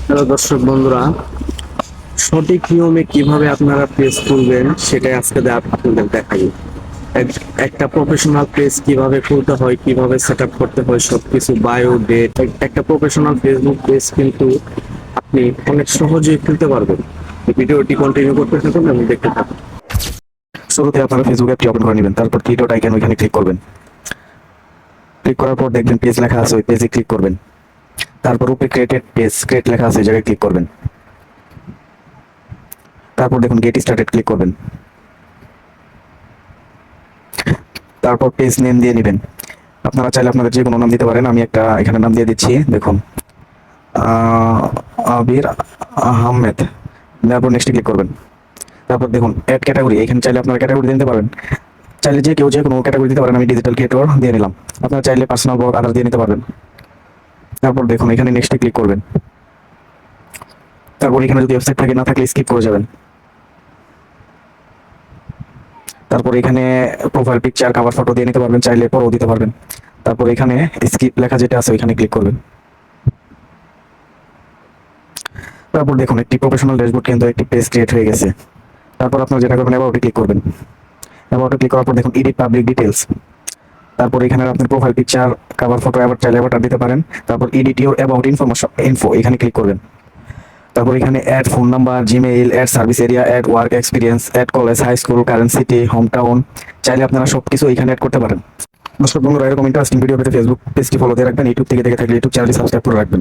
Hello দর্শক বন্ধুরা, সঠিক নিয়মে কিভাবে আপনারা পেজ খুলবেন সেটাই আজকে আপনাদের দেখাই। একটা প্রফেশনাল পেজ কিভাবে খুলতে হয়, কিভাবে সেট আপ করতে হয়, সবকিছু বায়ো ডেট, একটা প্রফেশনাল ফেসবুক পেজ কিন্তু আপনি অনেক সহজেই খুলতে পারবেন। ভিডিওটি কন্টিনিউ করতে থাকুন এবং দেখতে থাকুন। শুরুতে আপনারা ফেসবুক অ্যাপটি ওপেন করে নেবেন, তারপর থ্রি ডট আইকন ওইখানে ক্লিক করবেন। ক্লিক করার পর দেখবেন পেজ লেখা আছে, ওই পেজে ক্লিক করবেন। তারপর উপরে ক্রিয়েটেড পেজ ক্রিয়েট লেখা আছে, এই জায়গায় ক্লিক করবেন। তারপর দেখুন গেট স্টার্টেড ক্লিক করবেন। তারপর পেজ নেম দিয়ে নেবেন। আপনারা চাইলে আপনাদের যে কোনো নাম দিতে পারেন, আমি একটা এখানে নাম দিয়ে দিচ্ছি। দেখুন আবির আহমেদ। তারপর নেক্সট ক্লিক করবেন। তারপর দেখুন অ্যাড ক্যাটাগরি, এখানে চাইলে আপনারা ক্যাটাগরি দিতে পারেন। চাইলে যে কেউ যে কোনো ক্যাটাগরি দিতে পারেন, আমি ডিজিটাল ক্রিয়েটর দিয়ে নিলাম। আপনারা চাইলে পার্সোনাল ব্লগ আদার দিয়ে নিতে পারবেন। তারপর দেখুন এখানে নেক্সটে ক্লিক করবেন। তারপর এখানে যদি ওয়েবসাইট থাকে, না থাকলে স্কিপ করে যাবেন। তারপর এখানে প্রোফাইল পিকচার কভার ফটো দিয়ে নিতে পারবেন, চাইলে পরেও দিতে পারবেন। তারপর এখানে স্কিপ লেখা যেটা আছে ওইখানে ক্লিক করবেন। তারপর দেখুন একটি প্রফেশনাল ড্যাশবোর্ড কিন্তু একটি পেজ ক্রিয়েট হয়ে গেছে। তারপর আপনারা যেটা করবেন, অ্যাবাউটে ক্লিক করবেন। অ্যাবাউটে ক্লিক করার পর দেখুন এডিট পাবলিক ডিটেলস। তারপর এখানে আপনি প্রোফাইল পিকচার কভার ফটো আবার চাইলে অ্যাবাউটার দিতে পারেন। তারপর edit your about information info এখানে ক্লিক করবেন। তারপর এখানে add phone number, Gmail, add service area, add work experience, add college, high school, current city, hometown, চাইলে আপনারা সবকিছু এখানে অ্যাড করতে পারেন। দর্শক বন্ধুরা, এরকম ইন্টারেস্টিং ভিডিও পেতে ফেসবুক পেজটি ফলো দিয়ে রাখবেন। ইউটিউব থেকে দেখে থাকলে ইউটিউব চ্যানেলটি সাবস্ক্রাইব করে রাখবেন।